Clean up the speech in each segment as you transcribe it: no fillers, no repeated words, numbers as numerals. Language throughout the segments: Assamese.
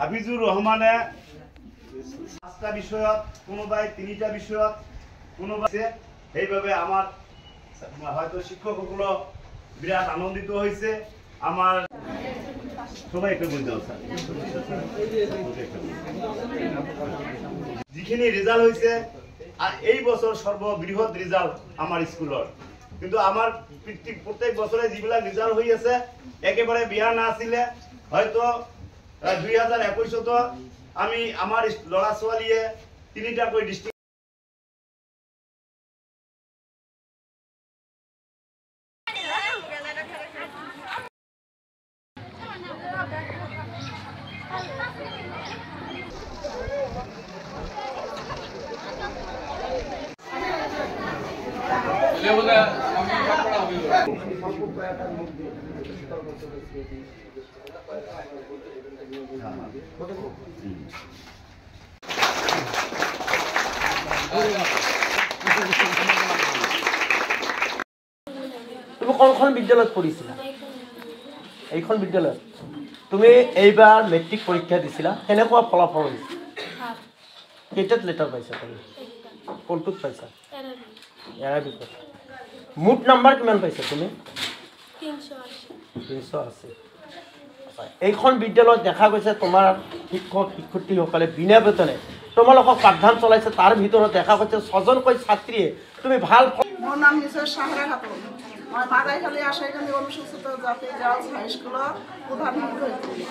হাফিজুর রহমানে 5টা বিষয়ত কোনোবাই 3টা বিষয়ত কোনোবাই এইভাবে আমার হয়তো শিক্ষকসকল বিরাট আনন্দিত হয়েছে। আমার সবাই একটু বুঝতে স্যার যিখিনি রেজাল্ট হয়েছে আর এই বছর সর্ববৃহৎ রেজাল্ট আমার স্কুলের, কিন্তু আমার প্রত্যেক বছরে যেবিলাক রেজাল্ট হয়ে আছে একেবারে বিয়া না আসলে হয়তো 2021 আমি আমার ল'ৰা ছোৱালীয়ে 3টাকৈ ডিস্ট্ৰিক্ট তুমি কোনখন বিদ্যালয়ত পঢ়িছিলা? এইখন বিদ্যালয়ত তুমি এইবাৰ মেট্ৰিক পৰীক্ষা দিছিলা, কেনেকুৱা ফলাফল হৈছে? কেইটাত লেটাৰ পাইছা তুমি? কোনটোত পাইছা? এৰাৰ বিষয়ত। মুঠ নাম্বাৰ কিমান পাইছা তুমি? 380। এইখন বিদ্যালয়ত দেখা গৈছে তোমাৰ শিক্ষক শিক্ষয়িত্ৰীসকলে বিনা বেতনে তোমালোকক পাঠদান চলাইছে। তাৰ ভিতৰত দেখা গৈছে 6জনকৈ ছাত্ৰীয়ে তুমি ভাল। মোৰ নাম মিছেছ সাহৰা খাতুন। মই বাগাইখালী আশাইখালী অনুসূচিত জাতি গাৰ্লছ হাইস্কুলৰ প্ৰধান শিক্ষয়িত্ৰী।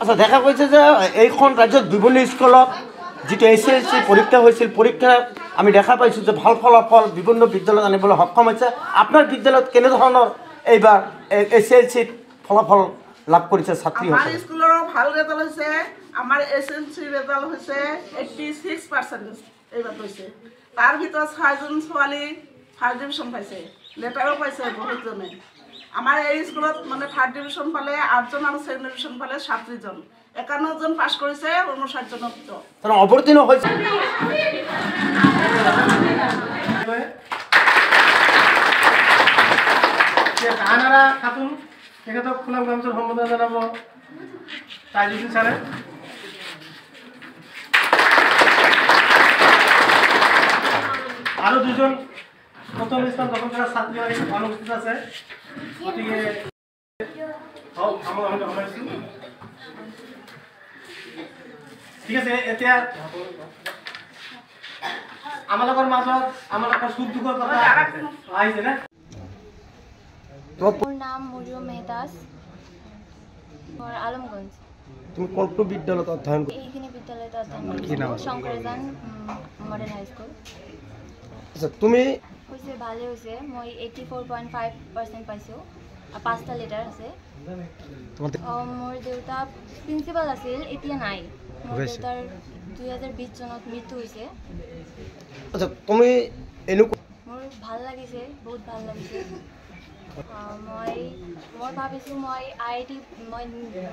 আচ্ছা, দেখা গৈছে যে এইখন ৰাজ্যত বিভিন্ন স্কুলত যিটো SLC পৰীক্ষা হৈছিল, পৰীক্ষাত আমি দেখা পাইছোঁ যে ভাল ফলাফল বিভিন্ন বিদ্যালয়ত আনিবলৈ সক্ষম হৈছে। আপোনাৰ বিদ্যালয়ত কেনেধৰণৰ এইবাৰ SLCত ফলাফল লাভ কৰিছে ছাত্ৰীসকলে? আমাৰ স্কুলৰ ভাল ৰেজাল্ট হৈছে। আমাৰ SLC ৰেজাল্ট হৈছে 86% এইবাৰ হৈছে। তাৰ ভিতৰত 6জন ছোৱালী ফাৰ্ষ্ট ডিভিজন পাইছে, লেটাৰো পাইছে বহুতজনে। আমাৰ এই স্কুলত মানে থাৰ্ড ডিভিজন পালে 8জন আৰু ছেকেণ্ড ডিভিজন পালে 37জন। 51জন পাছ কৰিছে 59জনৰ ভিতৰত। অৱতীৰ্ণ হৈছে। কাহানাৰা খাতুন তেখেতক ফুলাম গামোচাৰ সম্বোধন জনাব তাজুদ্দিন ছাৰে। আৰু 2জন প্ৰথম স্থান দখল কৰা ছাত্ৰী অনুপস্থিত আছে, গতিকে ঠিক আছে। এতিয়া আমালোকৰ মাজত আমালোকৰ সুখ দুখৰ কথা আহিছে নে? মোৰ নাম মৰিয়ম মেহতাজ, মোৰ আলমগঞ্জ। তুমি কোনটো বিদ্যালয়ত অধ্যয়ন কৰা? এইখিনি বিদ্যালয়ত অধ্যয়ন কৰিছোঁ, শংকৰজান মডাৰ্ণ হাইস্কুল। আচ্ছা, তুমি হৈছে ভালেই হৈছে। মই 84.5% পাইছোঁ। 5টা লেটাৰ আছে। মোৰ দেউতা প্ৰিন্সিপাল আছিল, এতিয়া নাই। মোৰ দেউতাৰ 2020 চনত মৃত্যু হৈছে। আচ্ছা, তুমি এনেকুৱা মোৰ ভাল লাগিছে, বহুত ভাল লাগিছে। মই ভাবিছোঁ মই IIT মই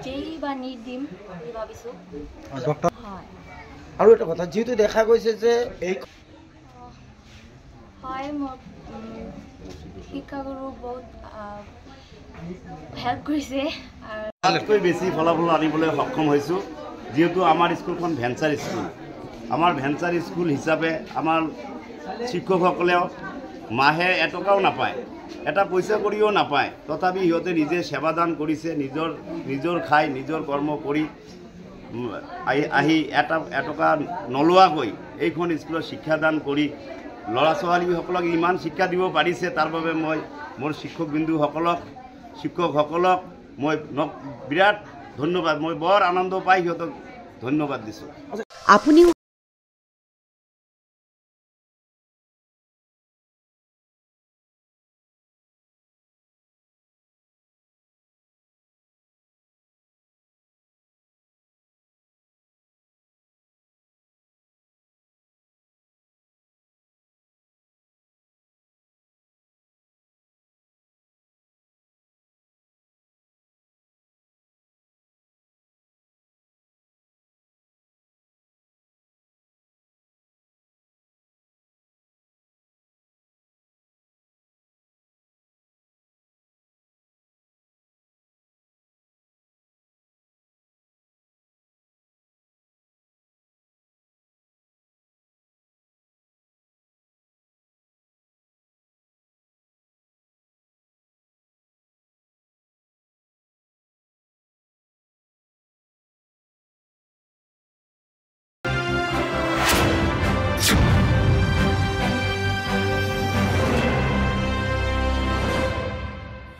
JEE বা NEET দিম বুলি ভাবিছোঁ। হয়। আৰু এটা কথা, যিহেতু দেখা গৈছে যে এই হয়, মোৰ শিক্ষাগুৰু বহুত হেল্প কৰিছে। তাতকৈ বেছি ফলাফল আনিবলৈ সক্ষম হৈছোঁ, যিহেতু আমাৰ স্কুলখন ভেঞ্চাৰ স্কুল। আমাৰ ভেঞ্চাৰ স্কুল হিচাপে আমাৰ শিক্ষকসকলেও মাহে এটকাও নাপায়, এটা পইচা কৰিও নাপায়। তথাপি সিহঁতে নিজে সেৱাদান কৰিছে, নিজৰ খাই নিজৰ কৰ্ম কৰি আহি এটকা নলোৱাকৈ এইখন স্কুলত শিক্ষাদান কৰি ল'ৰা ছোৱালীসকলক ইমান শিক্ষা দিব পাৰিছে। তাৰ বাবে মই মোৰ শিক্ষকসকলক মই বিৰাট ধন্যবাদ, মই বৰ আনন্দ পাই সিহঁতক ধন্যবাদ দিছোঁ। আপুনি Thank you.